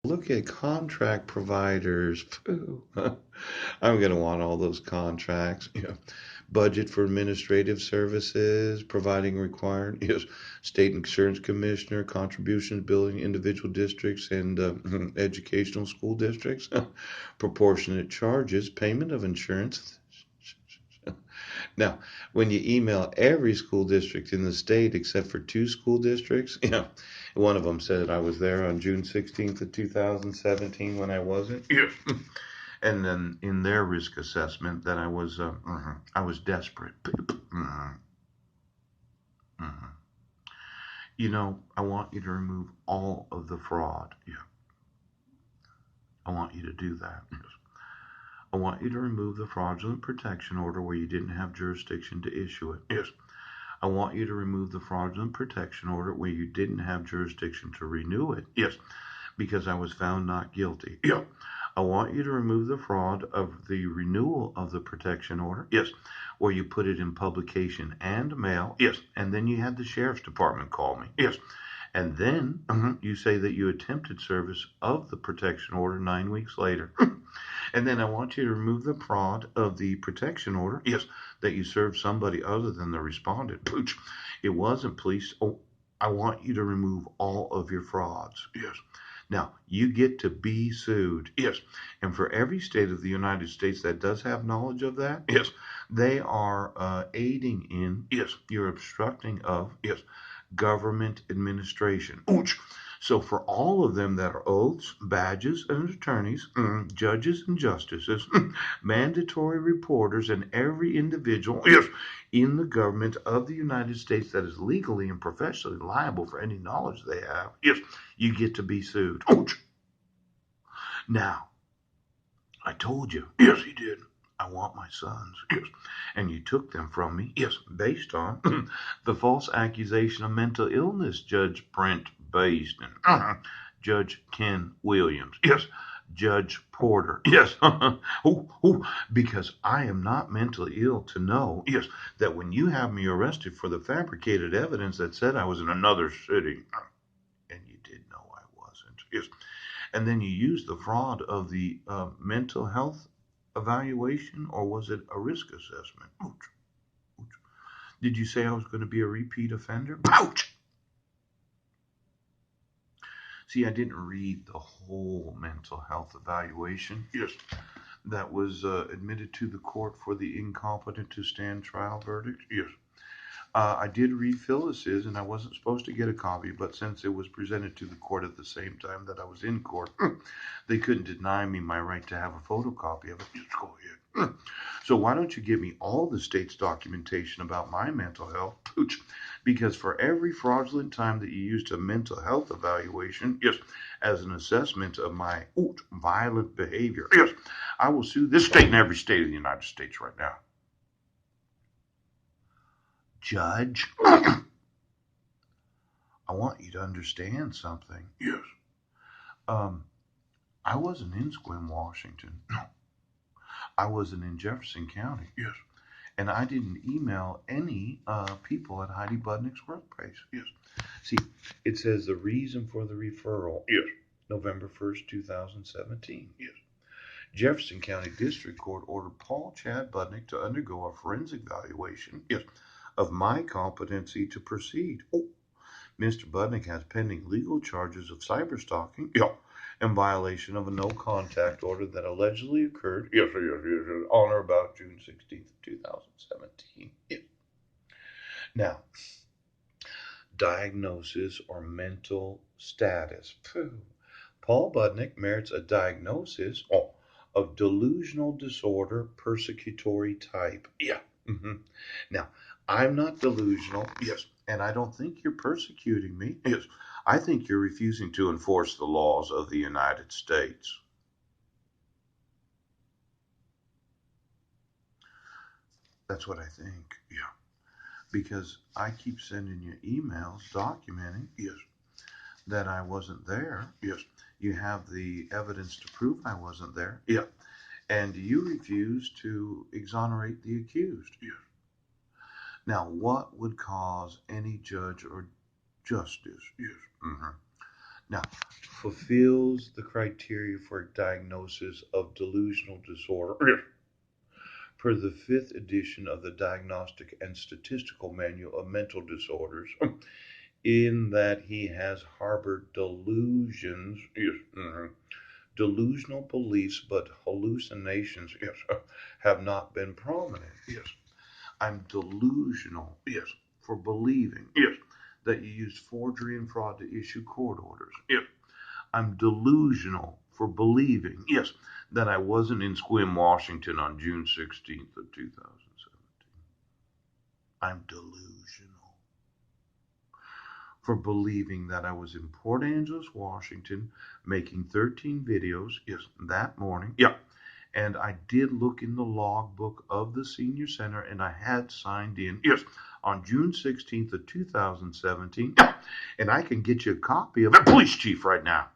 look at contract providers. Phew. I'm going to want all those contracts. Budget for administrative services, providing required, yes, state insurance commissioner, contributions billing individual districts and educational school districts, proportionate charges, payment of insurance. Now, when you email every school district in the state except for two school districts, one of them said I was there on June 16th of 2017 when I wasn't. Yes. And then in their risk assessment that I was desperate. Mhm, mhm. I want you to remove all of the fraud. Yeah, I want you to do that. Yes. I want you to remove the fraudulent protection order where you didn't have jurisdiction to issue it. Yes. I want you to remove the fraudulent protection order where you didn't have jurisdiction to renew it. Yes, because I was found not guilty. Yeah. I want you to remove the fraud of the renewal of the protection order. Yes. Where you put it in publication and mail. Yes. And then you had the sheriff's department call me. Yes. And then you say that you attempted service of the protection order 9 weeks later. And then I want you to remove the fraud of the protection order. Yes, that you served somebody other than the respondent. Pooch, it wasn't police. Oh, I want you to remove all of your frauds. Yes. Now, you get to be sued. Yes. And for every state of the United States that does have knowledge of that, yes, they are aiding in, yes, you're obstructing of, yes, government administration. Ouch. So for all of them that are oaths, badges, and attorneys, judges and justices, mandatory reporters, and every individual, yes, in the government of the United States that is legally and professionally liable for any knowledge they have, yes, you get to be sued. Ouch. Now, I told you, yes, he did. I want my sons, yes. And you took them from me, yes, based on the false accusation of mental illness, Judge Brent Basden, Judge Ken Williams, yes, Judge Porter, yes, because I am not mentally ill to know, yes, that when you have me arrested for the fabricated evidence that said I was in another city, and you did know I wasn't, yes, and then you use the fraud of the mental health evaluation, or was it a risk assessment? Ouch, ouch. Did you say I was going to be a repeat offender? Ouch! See, I didn't read the whole mental health evaluation. Yes, that was admitted to the court for the incompetent to stand trial verdict. Yes. I did read Phyllis's, and I wasn't supposed to get a copy, but since it was presented to the court at the same time that I was in court, they couldn't deny me my right to have a photocopy of it. Just go ahead. So why don't you give me all the state's documentation about my mental health, Pooch? Because for every fraudulent time that you used a mental health evaluation, yes, as an assessment of my violent behavior, yes, I will sue this state and every state of the United States right now. Judge, I want you to understand something. Yes. Um, I wasn't in Sequim, Washington. No. I wasn't in Jefferson County. Yes. And I didn't email any people at Heidi Budnick's workplace. Yes. See, it says the reason for the referral. Yes. November 1st, 2017. Yes. Jefferson County District Court ordered Paul Chad Budnick to undergo a forensic evaluation. Yes. Of my competency to proceed. Oh, Mr. Budnick has pending legal charges of cyberstalking, yeah, in violation of a no contact order that allegedly occurred, yes, on or about June 16th, 2017. Yeah. Now, diagnosis or mental status. Phew. Paul Budnick merits a diagnosis of delusional disorder persecutory type. Yeah. Now, I'm not delusional. Yes. And I don't think you're persecuting me. Yes. I think you're refusing to enforce the laws of the United States. That's what I think. Yeah. Because I keep sending you emails documenting, yes, that I wasn't there. Yes. You have the evidence to prove I wasn't there. Yeah. And you refuse to exonerate the accused. Yes. Now, what would cause any judge or justice? Yes. Now, fulfills the criteria for diagnosis of delusional disorder per the fifth edition of the Diagnostic and Statistical Manual of Mental Disorders, in that he has harbored delusions, yes, delusional beliefs, but hallucinations, yes, have not been prominent. Yes, I'm delusional, yes, for believing, yes, that you used forgery and fraud to issue court orders. Yes, I'm delusional for believing, yes, that I wasn't in Sequim, Washington on June 16th of 2017. I'm delusional for believing that I was in Port Angeles, Washington, making 13 videos, yes, that morning. Yeah. And I did look in the logbook of the senior center and I had signed in, yes, on June 16th of 2017. Yeah. And I can get you a copy of it, police chief, right now.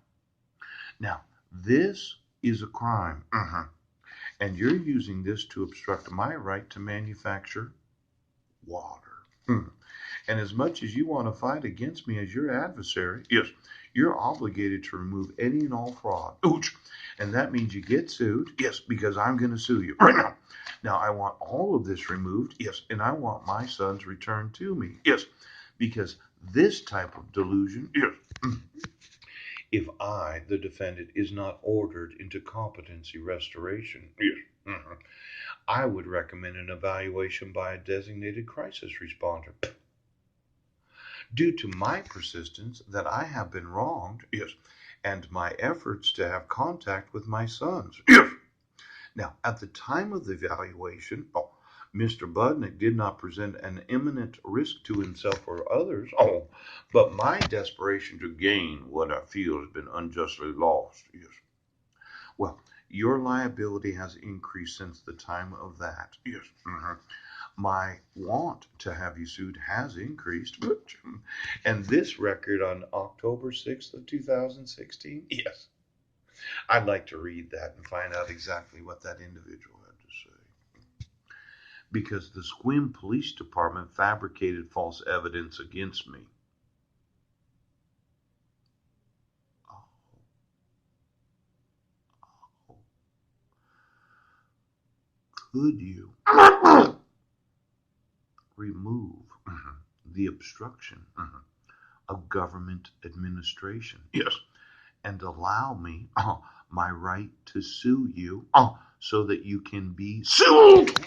Now, this is a crime. And you're using this to obstruct my right to manufacture water. And as much as you want to fight against me as your adversary, yes, you're obligated to remove any and all fraud. Ouch. And that means you get sued, yes, because I'm going to sue you right now. Now, I want all of this removed, yes, and I want my sons returned to me, yes, because this type of delusion, yes, if I, the defendant, is not ordered into competency restoration, yes, I would recommend an evaluation by a designated crisis responder. Due to my persistence that I have been wronged, yes, and my efforts to have contact with my sons, yes. Now, at the time of the evaluation, Mr. Budnick did not present an imminent risk to himself or others, but my desperation to gain what I feel has been unjustly lost, yes. Well, your liability has increased since the time of that, yes. My want to have you sued has increased. And this record on October 6th of 2016, yes. I'd like to read that and find out exactly what that individual had to say. Because the Sequim Police Department fabricated false evidence against me. Oh, oh. Could you remove the obstruction of government administration? Yes. And allow me my right to sue you so that you can be sued.